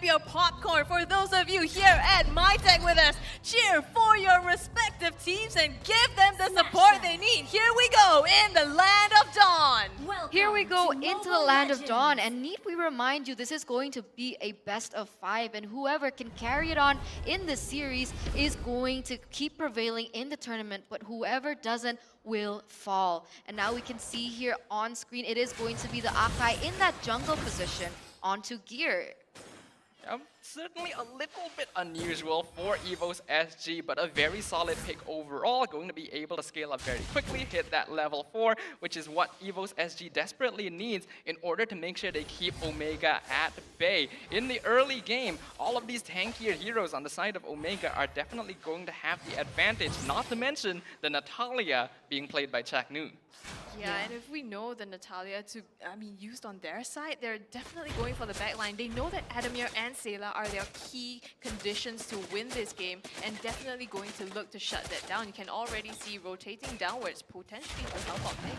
your popcorn. For those of you here at MyTech with us, cheer for your respective teams and give them the support they need. Here we go in the Land of Dawn. Here we go into the Land of Dawn, and need we remind you, this is going to be a best of 5, and whoever can carry it on in this series is going to keep prevailing in the tournament, but whoever doesn't will fall. And now we can see here on screen, it is going to be the Akai in that jungle position onto Gear. Certainly a little bit unusual for EVOS SG, but a very solid pick overall. Going to be able to scale up very quickly, hit that level 4, which is what EVOS SG desperately needs in order to make sure they keep Omega at bay. In the early game, all of these tankier heroes on the side of Omega are definitely going to have the advantage, not to mention the Natalia being played by Chaknu. Yeah, and if we know the Natalia used on their side, they're definitely going for the backline. They know that Adamir and Sayla are their key conditions to win this game, and definitely going to look to shut that down. You can already see rotating downwards, potentially to help out Nick.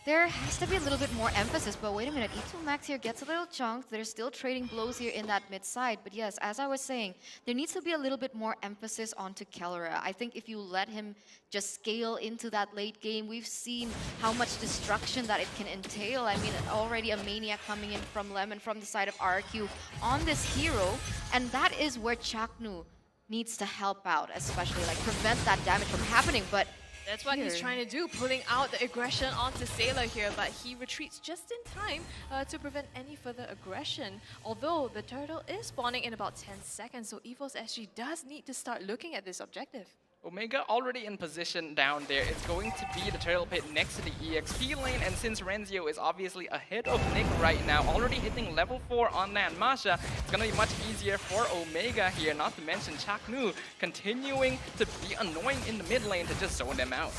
There has to be a little bit more emphasis, but wait a minute, E2 Max here gets a little chunked. They're still trading blows here in that mid side. But yes, as I was saying, there needs to be a little bit more emphasis onto Kellera. I think if you let him just scale into that late game, we've seen how much destruction that it can entail. I mean, already a Maniac coming in from Lemon from the side of RQ on this hero, and that is where Chaknu needs to help out, especially like prevent that damage from happening. But that's what he's trying to do, pulling out the aggression onto Sayla here, but he retreats just in time to prevent any further aggression. Although the turtle is spawning in about 10 seconds, so EVOS SG does need to start looking at this objective. Omega already in position down there. It's going to be the turtle pit next to the EXP lane, and since Renzio is obviously ahead of Nick right now, already hitting level 4 on that Masha, it's going to be much easier for Omega here, not to mention Chaknu continuing to be annoying in the mid lane to just zone them out.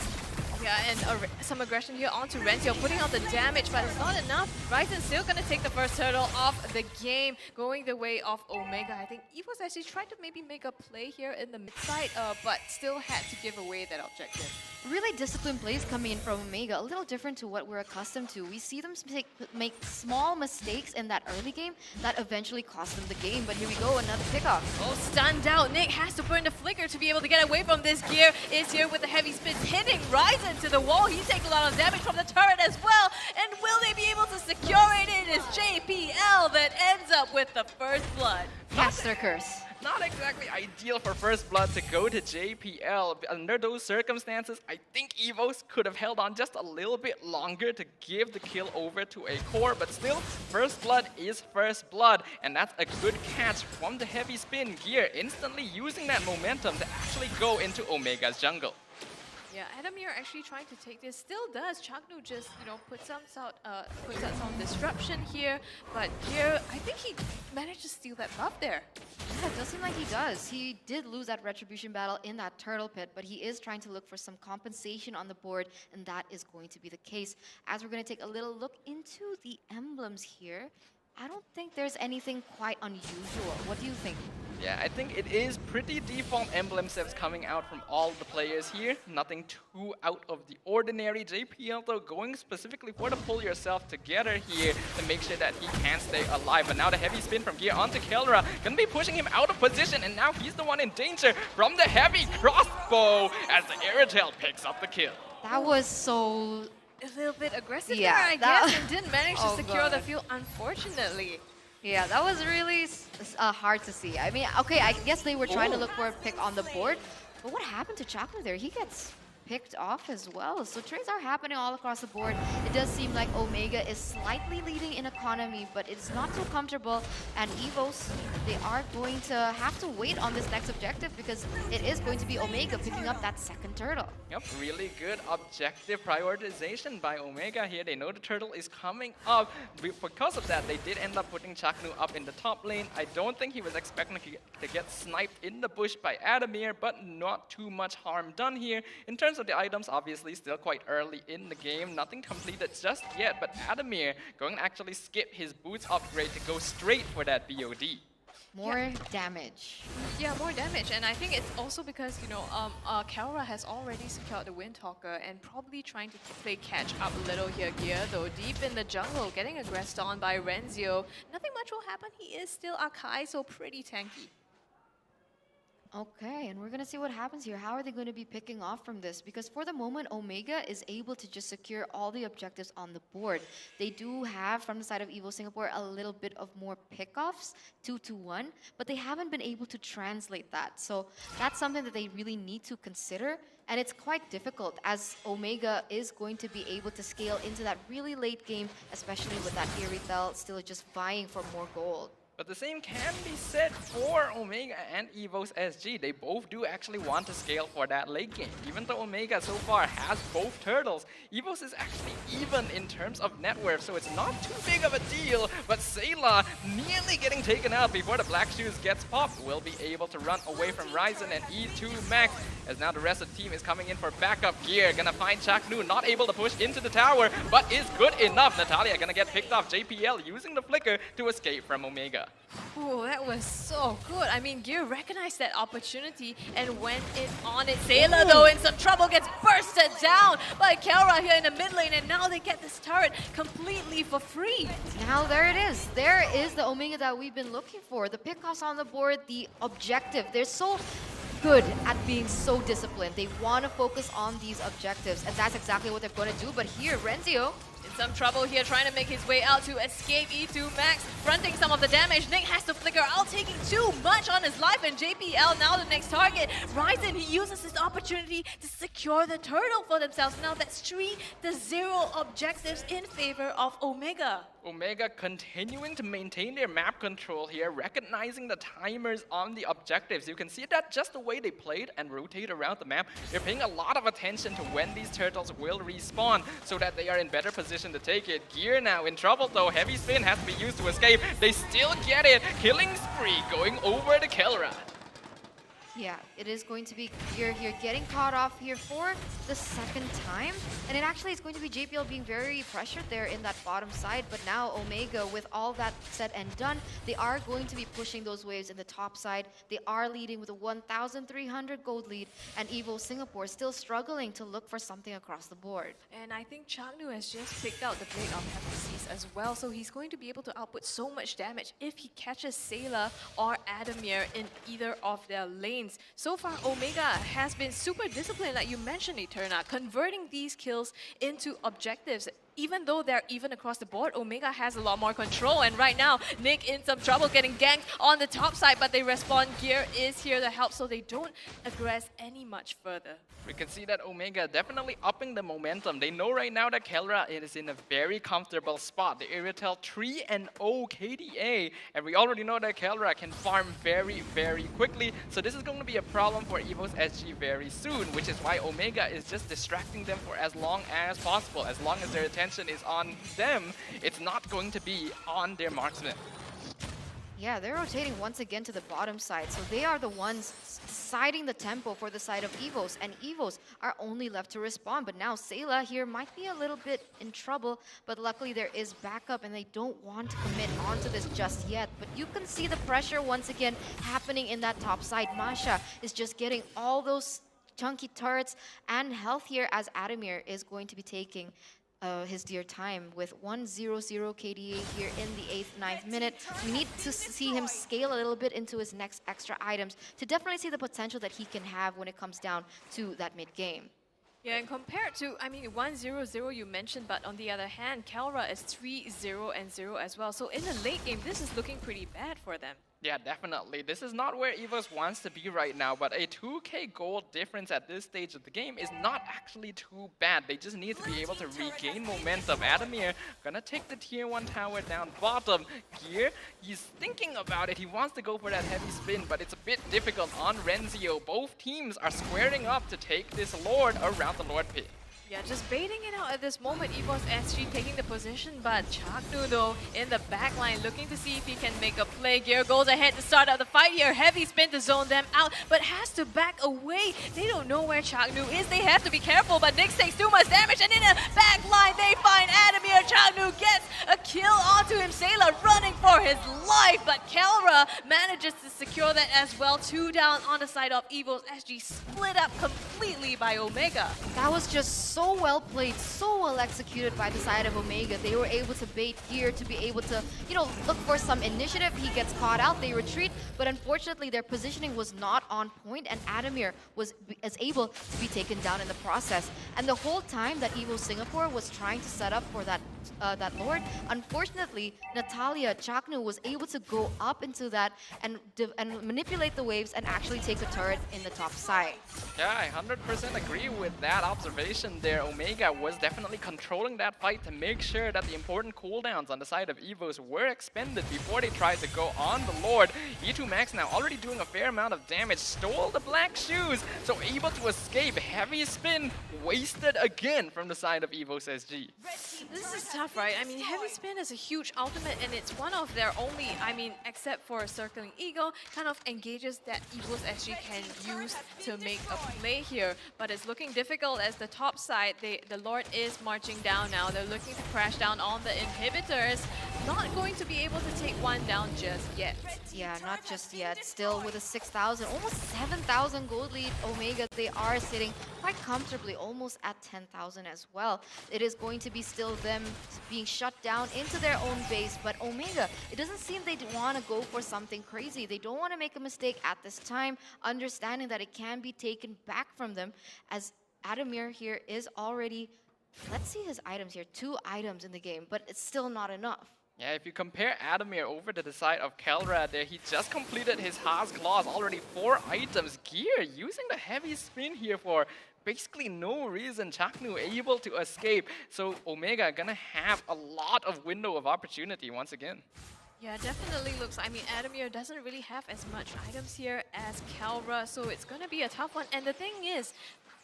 Yeah, and some aggression here onto Renzio, putting out the damage, but it's not enough. Ryzen's still going to take the first turtle off the game, going the way of Omega. I think EVOS actually tried to maybe make a play here in the mid side, but still had to give away that objective. Really disciplined plays coming in from Omega, a little different to what we're accustomed to. We see them make small mistakes in that early game that eventually cost them the game, but here we go, another pickoff. Oh, stunned out. Nick has to burn the flicker to be able to get away from this. Gear is here with the heavy spins, hitting Ryzen to the wall. He takes a lot of damage from the turret as well, and will they be able to secure it? It is JPL that ends up with the first blood. Caster Curse. Not exactly ideal for first blood to go to JPL. Under those circumstances, I think EVOS could have held on just a little bit longer to give the kill over to a core, but still, first blood is first blood, and that's a good catch from the heavy spin. Gear instantly using that momentum to actually go into Omega's jungle. Yeah, Adamir actually trying to take this, still does. Chaknu just, puts out some disruption here, but here, I think he managed to steal that buff there. Yeah, it does seem like he does. He did lose that retribution battle in that turtle pit, but he is trying to look for some compensation on the board, and that is going to be the case. As we're going to take a little look into the emblems here, I don't think there's anything quite unusual. What do you think? Yeah, I think it is pretty default emblem sets coming out from all the players here. Nothing too out of the ordinary. JPL though going specifically for the pull yourself together here to make sure that he can stay alive. But now the heavy spin from Gear onto Kellera, gonna be pushing him out of position, and now he's the one in danger from the heavy crossbow as the Aerotail picks up the kill. That was so... a little bit aggressive there, I guess, and didn't manage to secure the field, unfortunately. Yeah, that was really hard to see. I mean, okay, I guess they were trying to look for a pick on the board, but what happened to Chaknu there? He gets picked off as well. So trades are happening all across the board. It does seem like Omega is slightly leading in economy, but it's not too comfortable. And EVOS, they are going to have to wait on this next objective because it is going to be Omega picking up that second turtle. Yep, really good objective prioritization by Omega here. They know the turtle is coming up. Because of that, they did end up putting Chaknu up in the top lane. I don't think he was expecting to get sniped in the bush by Adamir, but not too much harm done here. In terms of the items, obviously still quite early in the game. Nothing completed just yet, but Adamir going to actually skip his boots upgrade to go straight for that BOD. More damage. Yeah, more damage, and I think it's also because, you know, Kalra has already secured the Windtalker and probably trying to play catch up a little here. Gear, though, deep in the jungle, getting aggressed on by Renzio. Nothing much will happen. He is still Akai, so pretty tanky. Okay, and we're going to see what happens here. How are they going to be picking off from this? Because for the moment, Omega is able to just secure all the objectives on the board. They do have, from the side of EVO Singapore, a little bit of more pickoffs, 2-1, but they haven't been able to translate that. So that's something that they really need to consider. And it's quite difficult as Omega is going to be able to scale into that really late game, especially with that Irithel still just vying for more gold. But the same can be said for Omega and EVOS SG. They both do actually want to scale for that late game. Even though Omega so far has both turtles, EVOS is actually even in terms of net worth, so it's not too big of a deal. But Sayla nearly getting taken out before the Black Shoes gets popped will be able to run away from Ryzen and E2 Max, as now the rest of the team is coming in for backup gear. Gonna find Chaknu, not able to push into the tower, but is good enough. Natalia gonna get picked off. JPL using the flicker to escape from Omega. Oh, that was so good. I mean, Gear recognized that opportunity and went in on it. Sayla, though, in some trouble, gets bursted down by Kalra here in the mid lane, and now they get this turret completely for free. Now there it is. There is the Omega that we've been looking for. The pickoffs on the board, the objective. They're so good at being so disciplined. They want to focus on these objectives, and that's exactly what they're going to do. But here, Renzio, Some trouble here, trying to make his way out to escape E2 Max, fronting some of the damage. Nick has to flicker out, taking too much on his life, and JPL now the next target. Ryzen, he uses this opportunity to secure the turtle for themselves. Now that's 3-0 objectives in favor of Omega. Omega continuing to maintain their map control here, recognizing the timers on the objectives. You can see that just the way they played and rotate around the map, they're paying a lot of attention to when these turtles will respawn so that they are in better position to take it. Gear now in trouble though. Heavy spin has to be used to escape. They still get it. Killing spree going over to Kelra. yeah, it is going to be Gear here getting caught off here for the second time. And it actually is going to be JPL being very pressured there in that bottom side. But now Omega, with all that said and done, they are going to be pushing those waves in the top side. They are leading with a 1,300 gold lead. And EVO Singapore still struggling to look for something across the board. And I think Changnu has just picked out the Blade of MSC as well, so he's going to be able to output so much damage if he catches Sayla or Adamir in either of their lanes. So far, Omega has been super disciplined, like you mentioned, Eterna, converting these kills into objectives. Even though they're even across the board, Omega has a lot more control. And right now, Nick in some trouble getting ganked on the top side, but they respond. Gear is here to help, so they don't aggress any much further. We can see that Omega definitely upping the momentum. They know right now that Kelra is in a very comfortable spot. The Irithel 3-0 KDA, and we already know that Kelra can farm very, very quickly. So this is going to be a problem for EVOS SG very soon, which is why Omega is just distracting them for as long as possible. As long as their attention is on them, it's not going to be on their marksman. Yeah, they're rotating once again to the bottom side, so they are the ones siding the tempo for the side of EVOS, and EVOS are only left to respond. But now Sayla here might be a little bit in trouble, but luckily there is backup and they don't want to commit onto this just yet. But you can see the pressure once again happening in that top side. Masha is just getting all those chunky turrets and health here as Adamir is going to be taking his dear time with 100 KDA here in the 8th, 9th minute. We need to see him scale a little bit into his next extra items to definitely see the potential that he can have when it comes down to that mid game. Yeah, and compared to, I mean, 1-0-0 you mentioned, but on the other hand, Kalra is 3-0-0 as well. So in the late game, this is looking pretty bad for them. Yeah, definitely. This is not where EVOS wants to be right now, but a 2k gold difference at this stage of the game is not actually too bad. They just need to be able to regain momentum. Adamir gonna take the tier 1 tower down bottom. Gear, he's thinking about it. He wants to go for that heavy spin, but it's a bit difficult on Renzio. Both teams are squaring up to take this Lord around the Lord pit. Yeah, just baiting it out at this moment. EVOS SG taking the position, but Chaknu though in the back line looking to see if he can make a play. Gear goes ahead to start out the fight here. Heavy spin to zone them out, but has to back away. They don't know where Chaknu is. They have to be careful, but Nyx takes too much damage, and in the back line they find Adamir. Chaknu gets a kill onto him. Sailor running for his life, but Kelra manages to secure that as well. 2 down on the side of EVOS SG, split up completely by Omega. That was just so well played, so well executed by the side of Omega. They were able to bait Gear to be able to, look for some initiative. He gets caught out, they retreat, but unfortunately their positioning was not on point, and Adamir was able to be taken down in the process. And the whole time that EVO Singapore was trying to set up for that Lord, unfortunately, Natalia Chaknu was able to go up into that and manipulate the waves and actually take a turret in the top side. Yeah, I 100% agree with that observation there. Omega was definitely controlling that fight to make sure that the important cooldowns on the side of EVOS were expended before they tried to go on the Lord. E2 Max now already doing a fair amount of damage, stole the black shoes, so able to escape. Heavy spin wasted again from the side of EVOS SG. This is tough, right? I mean, Heavy Spin is a huge ultimate, and it's one of their only, except for Circling Eagle, kind of engages that EVOS SG can use to make a play here. But it's looking difficult as the top side, the Lord is marching down now. They're looking to crash down on the inhibitors. Not going to be able to take one down just yet. Yeah, not just yet. Still with a 6,000, almost 7,000 gold lead, Omega, they are sitting quite comfortably, almost at 10,000 as well. It is going to be still them being shut down into their own base, but Omega, it doesn't seem they want to go for something crazy. They don't want to make a mistake at this time, understanding that it can be taken back from them, as Adamir here is already, let's see his items here, 2 items in the game, but it's still not enough. Yeah, if you compare Adamir over to the side of Kelra there, he just completed his Haas Claws, already 4 items. Gear using the heavy spin here for basically no reason. Chaknu able to escape, so Omega gonna have a lot of window of opportunity once again. Yeah, definitely looks, Adamir doesn't really have as much items here as Kelra, so it's gonna be a tough one. And the thing is,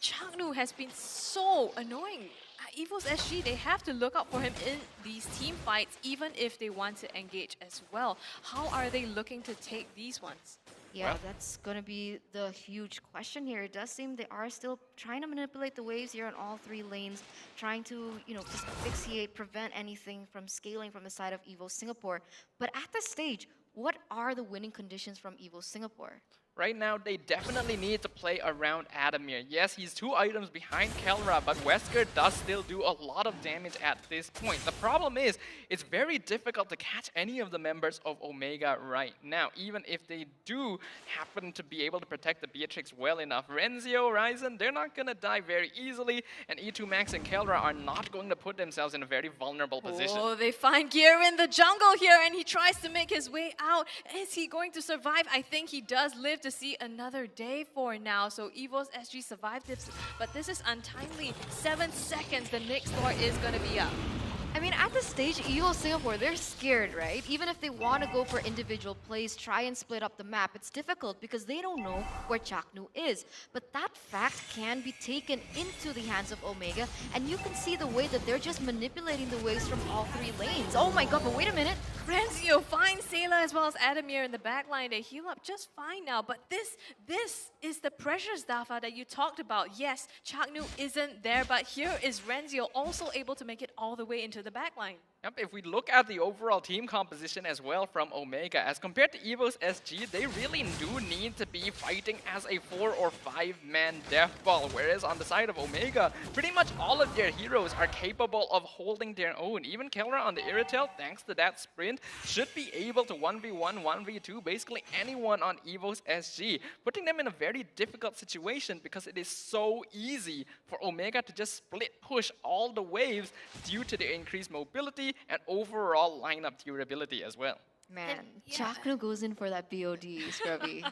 Chaknu has been so annoying. EVOS SG, they have to look out for him in these team fights, even if they want to engage as well. How are they looking to take these ones? Yeah, Well, that's going to be the huge question here. It does seem they are still trying to manipulate the waves here on all 3 lanes, trying to, just asphyxiate, prevent anything from scaling from the side of EVO Singapore. But at this stage, what are the winning conditions from EVO Singapore? Right now, they definitely need to play around Adamir. Yes, he's 2 items behind Kelra, but Wesker does still do a lot of damage at this point. The problem is, it's very difficult to catch any of the members of Omega right now, even if they do happen to be able to protect the Beatrix well enough. Renzio, Ryzen, they're not going to die very easily, and E2 Max and Kelra are not going to put themselves in a very vulnerable position. Oh, they find Gear in the jungle here, and he tries to make his way out. Is he going to survive? I think he does live to see another day for now. So EVOS SG survived this, but this is untimely. 7 seconds, the next Lord is going to be up. I mean, at this stage, EVO Singapore, they're scared, right? Even if they want to go for individual plays, try and split up the map, it's difficult because they don't know where Chaknu is. But that fact can be taken into the hands of Omega, and you can see the way that they're just manipulating the waves from all 3 lanes. Oh my god, but wait a minute. Renzio finds Sayla as well as Adamir in the backline. They heal up just fine now, but this is the pressure, Zaffa, that you talked about. Yes, Chaknu isn't there, but here is Renzio also able to make it all the way into the backline. Yep, if we look at the overall team composition as well from Omega, as compared to EVOS SG, they really do need to be fighting as a 4 or 5 man death ball, whereas on the side of Omega, pretty much all of their heroes are capable of holding their own. Even Kelra on the Iritel, thanks to that sprint, should be able to 1v1, 1v2 basically anyone on EVOS SG, putting them in a very difficult situation because it is so easy for Omega to just split push all the waves due to their increased mobility and overall lineup durability as well. Man, yeah. Chaknu goes in for that BOD, Scrubby.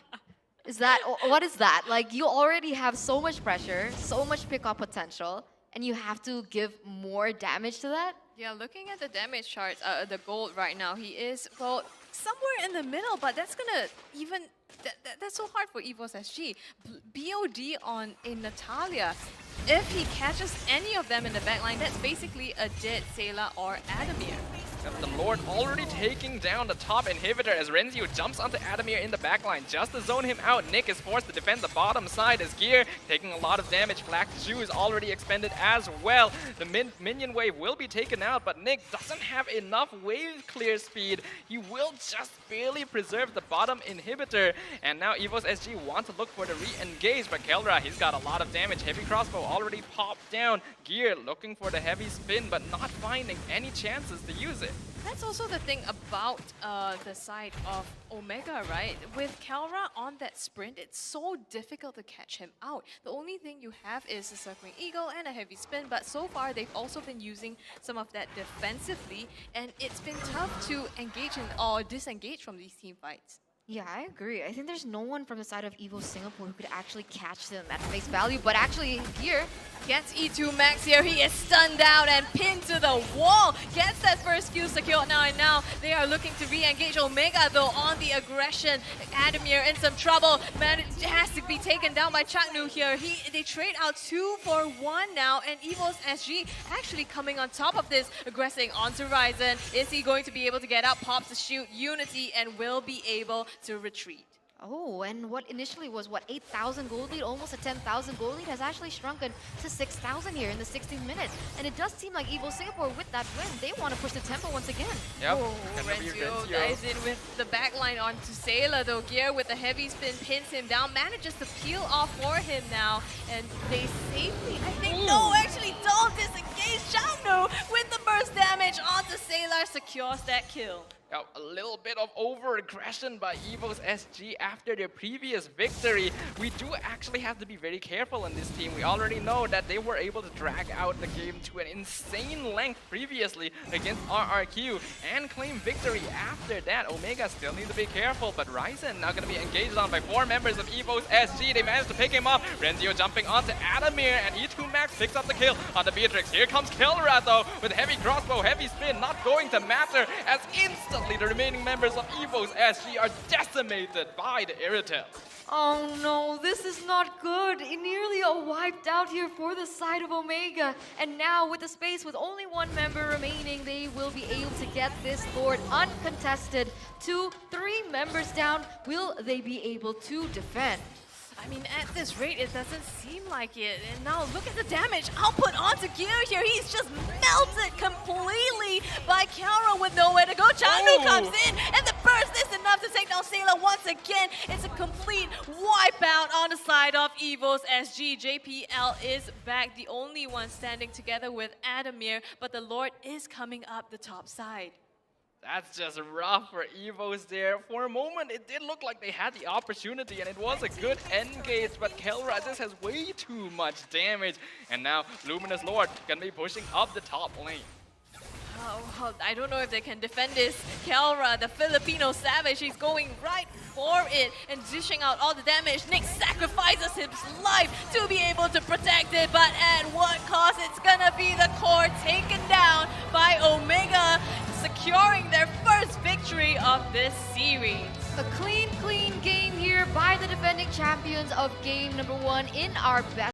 What is that? Like, you already have so much pressure, so much pickup potential, and you have to give more damage to that? Yeah, looking at the damage charts, the gold right now, he is, well, somewhere in the middle, but that's gonna even, that's so hard for EVOS SG. BOD on a Natalia, if he catches any of them in the backline, that's basically a dead Sayla or Adamir. Yep, the Lord already taking down the top inhibitor as Renzio jumps onto Adamir in the backline just to zone him out. Nick is forced to defend the bottom side as Gear taking a lot of damage. Flak's Shoe is already expended as well. The minion wave will be taken out, but Nick doesn't have enough wave clear speed. He will just barely preserve the bottom inhibitor. And now EVOS SG want to look for the re-engage, but Kelra, he's got a lot of damage. Heavy crossbow already popped down. Gear looking for the heavy spin, but not finding any chances to use it. That's also the thing about the side of Omega, right? With Kelra on that sprint, it's so difficult to catch him out. The only thing you have is a Circling Eagle and a heavy spin, but so far they've also been using some of that defensively, and it's been tough to engage in, or disengage from these team fights. Yeah, I agree. I think there's no one from the side of EVO Singapore who could actually catch them at face value, but actually here, Gets E2 Max here, he is stunned out and pinned to the wall. Gets that first kill secured now, and now they are looking to re-engage Omega though on the aggression. Adamir in some trouble, has to be taken down by Chaknu here. They trade out 2 for 1 now, and EVOS SG actually coming on top of this, aggressing onto Ryzen. Is he going to be able to get out? Pops the shoot, Unity, and will be able to retreat. oh, and what initially was, what, 8,000 gold lead, almost a 10,000 gold lead, has actually shrunken to 6,000 here in the 16 minutes. And it does seem like EVO Singapore, with that win, they want to push the tempo once again. Yep. Oh, Renzio dives in with the backline onto Sayla though. Gear with the heavy spin pins him down, manages to peel off for him now, and they safely, I think, no, actually don't disengage. Changno with the burst damage onto Sayla, secures that kill. Now, a little bit of over-aggression by EVOS SG after their previous victory. We do actually have to be very careful in this team. We already know that they were able to drag out the game to an insane length previously against RRQ and claim victory after that. Omega still needs to be careful, but Ryzen now going to be engaged on by 4 members of EVOS SG. They managed to pick him up. Renzio jumping onto Adamir, and E2 Max picks up the kill on the Beatrix. Here comes Kelra though with heavy crossbow, heavy spin, not going to matter as instantly the remaining members of EVOS SG are decimated by the Irritel. Oh no, this is not good. Nearly a wiped out here for the side of Omega. And now with the space with only 1 member remaining, they will be able to get this Lord uncontested. 2, 3 members down. Will they be able to defend? I mean, at this rate, it doesn't seem like it. And now look at the damage output onto Gear here. He's just melted completely by Kelra with nowhere to go. Changnu comes in, and the burst is enough to take down Sayla once again. It's a complete wipeout on the side of EVOS SG. JPL is back, the only one standing together with Adamir, but the Lord is coming up the top side. That's just rough for EVOS there. For a moment, it did look like they had the opportunity, and it was a good engage, but Kelra just has way too much damage. And now, Luminous Lord gonna be pushing up the top lane. Oh, I don't know if they can defend this. Kelra, the Filipino savage, he's going right for it and dishing out all the damage. Nick sacrifices his life to be able to protect it, but at what cost? It's gonna be the core taken down by Omega, securing their first victory of this series. A clean game here by the defending champions of game number 1 in our best